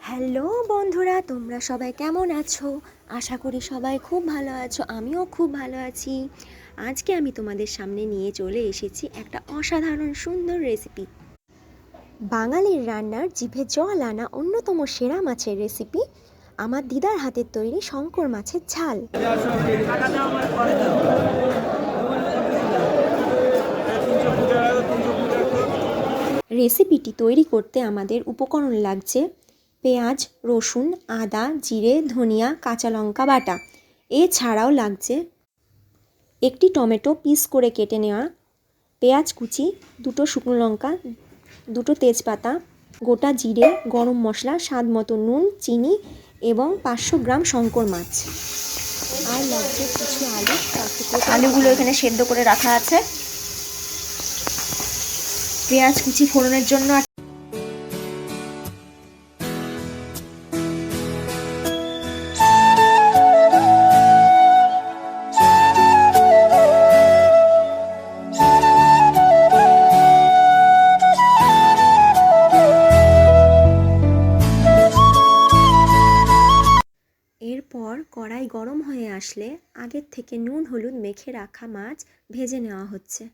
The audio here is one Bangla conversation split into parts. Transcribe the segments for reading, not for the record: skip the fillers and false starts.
হ্যালো বন্ধুরা, তোমরা সবাই কেমন আছো? আশা করি সবাই খুব ভালো আছো। আমিও খুব ভালো আছি। আজকে আমি তোমাদের সামনে নিয়ে চলে এসেছি একটা অসাধারণ সুন্দর রেসিপি। বাঙালির রান্নার জিভে জল আনা অন্যতম সেরা মাছের রেসিপি, আমার দিদার হাতের তৈরি শঙ্কর মাছের ঝাল। রেসিপিটি তৈরি করতে আমাদের উপকরণ লাগছে পেঁয়াজ, রসুন, আদা, জিরে, ধনিয়া, কাঁচা লঙ্কা বাটা। এছাড়াও লাগছে একটি টমেটো পিস করে কেটে নেওয়া, পেঁয়াজ কুচি, দুটো শুকনো লঙ্কা, দুটো তেজপাতা, গোটা জিরে, গরম মশলা, স্বাদ মতো নুন, চিনি এবং 500 গ্রাম শঙ্কর মাছ। আর লাগছে কিছু আলু। আলুগুলো এখানে সেদ্ধ করে রাখা আছে। পেঁয়াজ কুচি ফোড়নের জন্য। এরপর কড়াই গরম হয়ে আসলে আগের থেকে নুন হলুদ মেখে রাখা মাছ ভেজে নেওয়া হচ্ছে।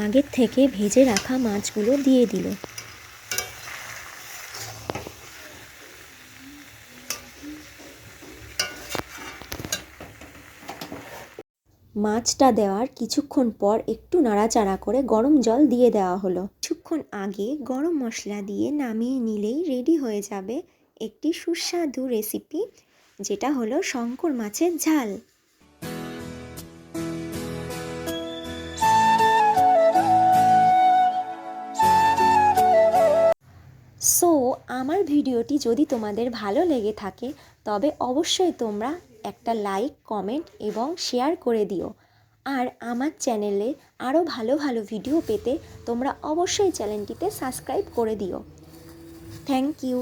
আগের থেকে ভেজে রাখা মাছগুলো দিয়ে দিল। মাছটা দেওয়ার কিছুক্ষণ পর একটু নাড়াচাড়া করে গরম জল দিয়ে দেওয়া হলো। কিছুক্ষণ আগে গরম মশলা দিয়ে নামিয়ে নিলেই রেডি হয়ে যাবে একটি সুস্বাদু রেসিপি, যেটা হলো শঙ্কর মাছের ঝাল। আমার ভিডিওটি যদি তোমাদের ভালো লেগে থাকে তবে অবশ্যই তোমরা একটা লাইক, কমেন্ট এবং শেয়ার করে দিও। আর আমার চ্যানেলে আরও ভালো ভালো ভিডিও পেতে তোমরা অবশ্যই চ্যানেলটিতে সাবস্ক্রাইব করে দিও। Thank you.